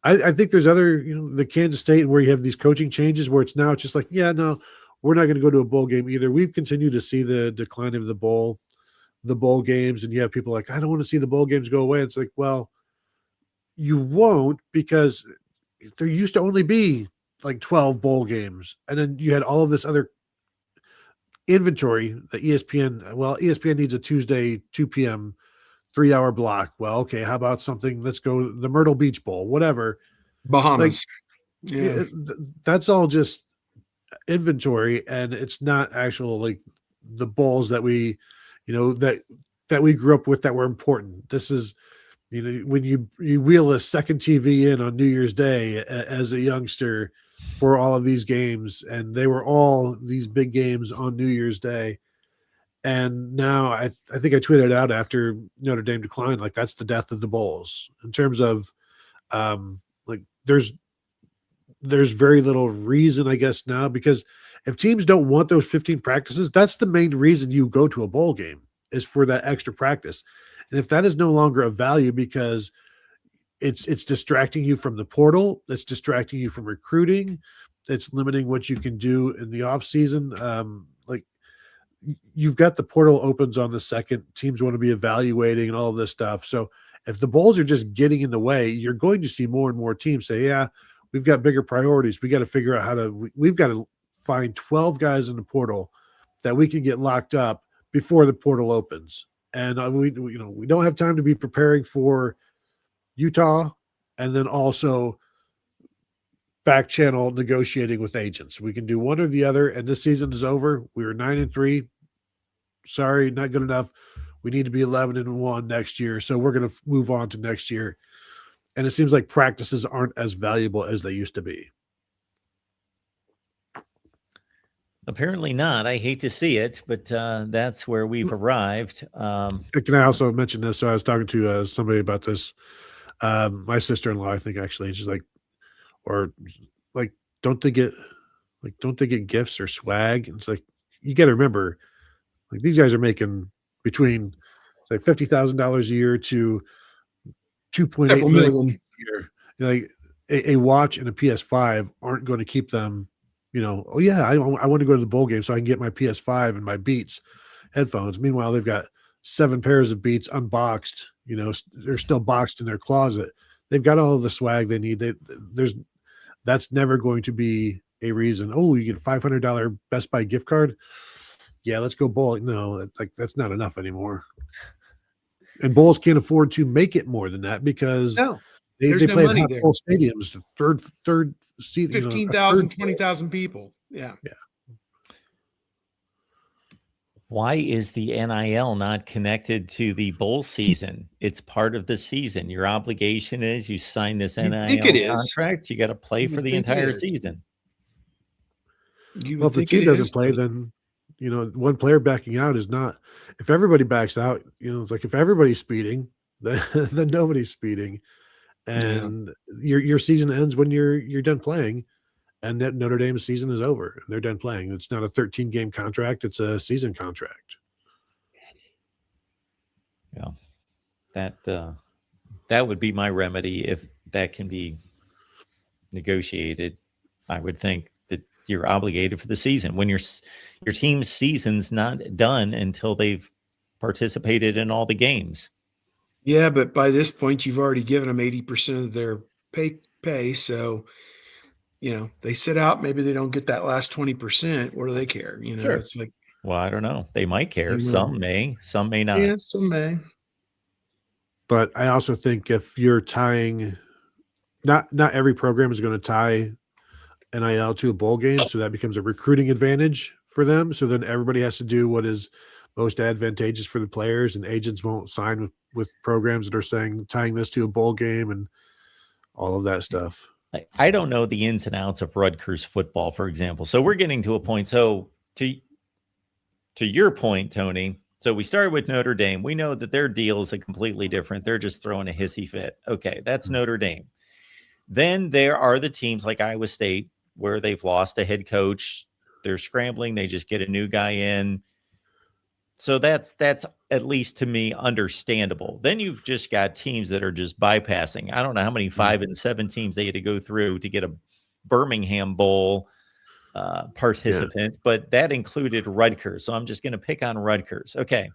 I think there's other, the Kansas State where you have these coaching changes where it's just like, yeah, no, we're not going to go to a bowl game either. We've continued to see the decline of the bowl games, and you have people like, I don't want to see the bowl games go away. It's like, well, you won't, because there used to only be like 12 bowl games, and then you had all of this other inventory that ESPN needs a Tuesday 2 p.m. 3-hour block. Well, okay, how about something? Let's go the Myrtle Beach Bowl, whatever. Bahamas. That's all just inventory, and it's not actual like the bowls that we, that that we grew up with that were important. This is, when you wheel a second TV in on New Year's Day as a youngster for all of these games, and they were all these big games on New Year's Day. And now I think I tweeted out after Notre Dame declined, like that's the death of the bowls in terms of like there's very little reason, I guess, now, because if teams don't want those 15 practices, that's the main reason you go to a bowl game, is for that extra practice. And if that is no longer of value because it's distracting you from the portal, it's distracting you from recruiting, it's limiting what you can do in the off season. Like you've got the portal opens on the second, teams want to be evaluating and all of this stuff. So if the bowls are just getting in the way, you're going to see more and more teams say, yeah, we've got bigger priorities. We got to figure out we've got to find 12 guys in the portal that we can get locked up before the portal opens. And we don't have time to be preparing for Utah and then also back channel negotiating with agents. We can do one or the other, and this season is over. We were 9-3. Sorry, not good enough. We need to be 11-1 next year. So we're going to move on to next year. And it seems like practices aren't as valuable as they used to be. Apparently not. I hate to see it, but that's where we've arrived. Can I also mention this? So I was talking to somebody about this. My sister-in-law, I think, actually, she's like, don't they get gifts or swag? And it's like, you got to remember, like these guys are making between like $50,000 a year to $2.8 million a year. Like a watch and a PS5 aren't going to keep them. Oh yeah, I want to go to the bowl game so I can get my PS5 and my Beats headphones. Meanwhile, they've got 7 pairs of Beats unboxed. They're still boxed in their closet. They've got all of the swag they need. That's never going to be a reason. Oh, you get a $500 Best Buy gift card. Yeah, let's go bowling. No, that's not enough anymore. And bowls can't afford to make it more than that because they play in full stadiums, third seat, 15,000, 20,000 people. Yeah. Why is the NIL not connected to the bowl season? It's part of the season. Your obligation is you sign this NIL contract. You got to play for the entire season. Well, if the team doesn't play, then one player backing out is not. If everybody backs out, it's like if everybody's speeding, then nobody's speeding. And your season ends when you're done playing, and that Notre Dame's season is over and they're done playing. It's not a 13-game contract; it's a season contract. Yeah, that would be my remedy if that can be negotiated. I would think that you're obligated for the season when your team's season's not done until they've participated in all the games. Yeah, but by this point, you've already given them 80% of their pay. So, they sit out. Maybe they don't get that last 20%. What do they care? Sure. It's like, well, I don't know. They might care. Some may not. Yeah, some may. But I also think if you're tying, not every program is going to tie NIL to a bowl game, so that becomes a recruiting advantage for them. So then everybody has to do what is most advantageous for the players, and agents won't sign with programs that are saying tying this to a bowl game and all of that stuff. I don't know the ins and outs of Rutgers football, for example. So we're getting to a point. So to your point, Tony, so we started with Notre Dame. We know that their deal is completely different. They're just throwing a hissy fit. Okay, that's Notre Dame. Then there are the teams like Iowa State where they've lost a head coach. They're scrambling. They just get a new guy in. So that's at least to me understandable. Then you've just got teams that are just bypassing. I don't know how many 5 and 7 teams they had to go through to get a Birmingham Bowl participant, but that included Rutgers. So I'm just going to pick on Rutgers. Okay.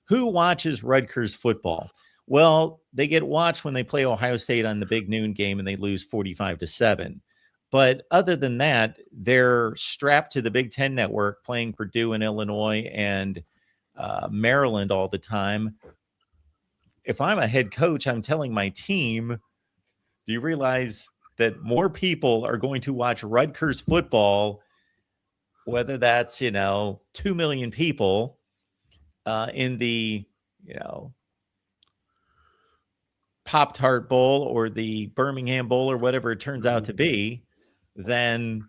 Who watches Rutgers football? Well, they get watched when they play Ohio State on the big noon game and they lose 45-7. But other than that, they're strapped to the Big Ten network playing Purdue and Illinois and Maryland all the time. If I'm a head coach, I'm telling my team, do you realize that more people are going to watch Rutgers football, whether that's, 2 million people in the you know, Pop-Tart Bowl or the Birmingham Bowl or whatever it turns out to be, than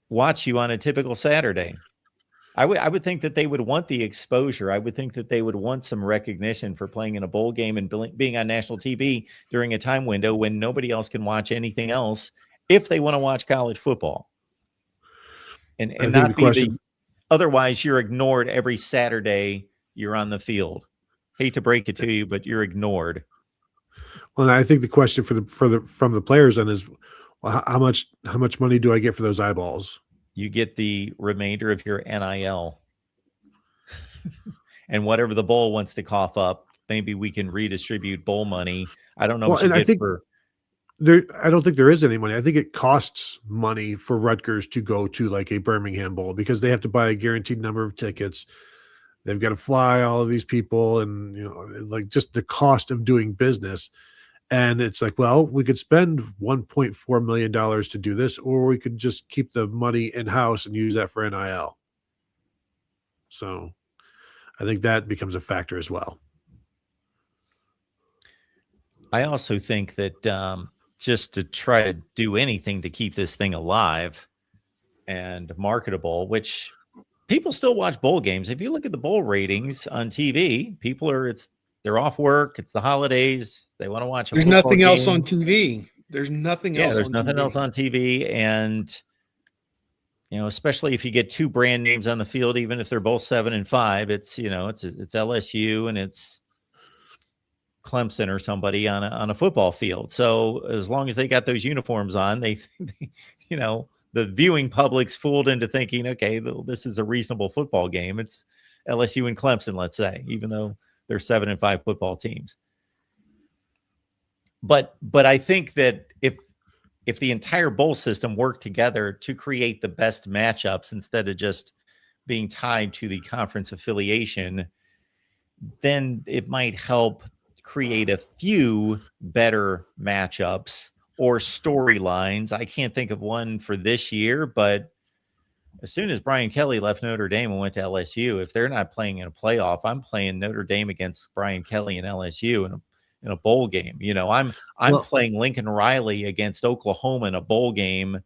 watch you on a typical Saturday. I would think that they would want the exposure. I would think that they would want some recognition for playing in a bowl game and being on national TV during a time window when nobody else can watch anything else if they want to watch college football. And not be otherwise you're ignored every Saturday you're on the field. Hate to break it to you, but you're ignored. Well, and I think the question from the players then is, well, how much money do I get for those eyeballs? You get the remainder of your NIL. And whatever the bowl wants to cough up, maybe we can redistribute bowl money. I don't know what you get for. I don't think there is any money. I think it costs money for Rutgers to go to like a Birmingham Bowl because they have to buy a guaranteed number of tickets. They've got to fly all of these people and, like just the cost of doing business. And it's like, well, we could spend $1.4 million to do this, or we could just keep the money in-house and use that for NIL. So I think that becomes a factor as well. I also think that just to try to do anything to keep this thing alive and marketable, which people still watch bowl games. If you look at the bowl ratings on TV, they're off work. It's the holidays. They want to watch. There's nothing else on TV. There's nothing else. There's nothing else on TV. And, especially if you get two brand names on the field, even if they're both 7 and 5, it's LSU and it's Clemson or somebody on a football field. So as long as they got those uniforms on, the viewing public's fooled into thinking, okay, this is a reasonable football game. It's LSU and Clemson, let's say, even though they're 7 and 5 football teams. But I think that if the entire bowl system worked together to create the best matchups instead of just being tied to the conference affiliation, then it might help create a few better matchups or storylines. I can't think of one for this year, but as soon as Brian Kelly left Notre Dame and went to LSU, if they're not playing in a playoff, I'm playing Notre Dame against Brian Kelly and LSU in a bowl game. I'm playing Lincoln Riley against Oklahoma in a bowl game.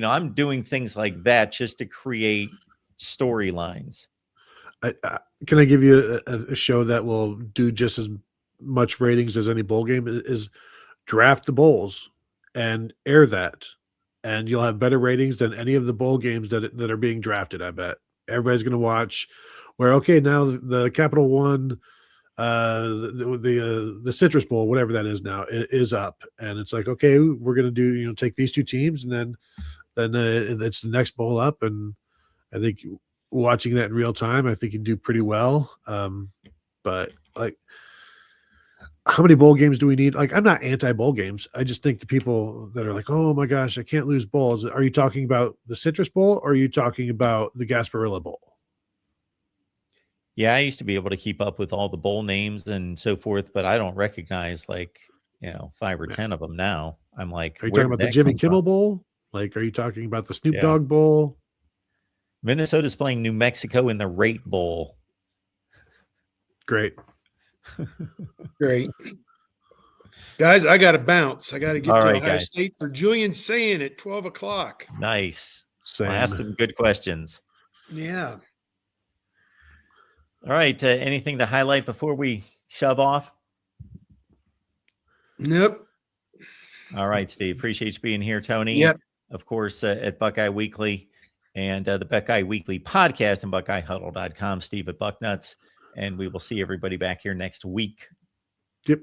I'm doing things like that just to create storylines. Can I give you a show that will do just as much ratings as any bowl game? Is draft the bowls and air that, and you'll have better ratings than any of the bowl games that are being drafted. I bet everybody's going to watch where, okay, now the Capital One, the Citrus Bowl, whatever that is now, is up, and it's like, okay, we're going to do, take these two teams, and then it's the next bowl up. And I think watching that in real time, I think you do pretty well. But like, how many bowl games do we need? Like, I'm not anti-bowl games. I just think the people that are like, oh my gosh, I can't lose bowls. Are you talking about the Citrus Bowl, or are you talking about the Gasparilla Bowl? Yeah, I used to be able to keep up with all the bowl names and so forth, but I don't recognize 5 or 10 of them now. I'm like, are you talking about the Jimmy Kimmel Bowl? Like, are you talking about the Snoop Dogg Bowl? Minnesota's playing New Mexico in the Rate Bowl. Great. Great. Guys, I got to bounce. I got to get to Ohio State State for Julian Sayin at 12 o'clock. Nice. I'll ask some good questions. Yeah. All right. Anything to highlight before we shove off? Nope. All right, Steve. Appreciate you being here, Tony. Yep. Of course, at Buckeye Weekly and the Buckeye Weekly podcast and BuckeyeHuddle.com. Steve at Bucknuts. And we will see everybody back here next week. Yep.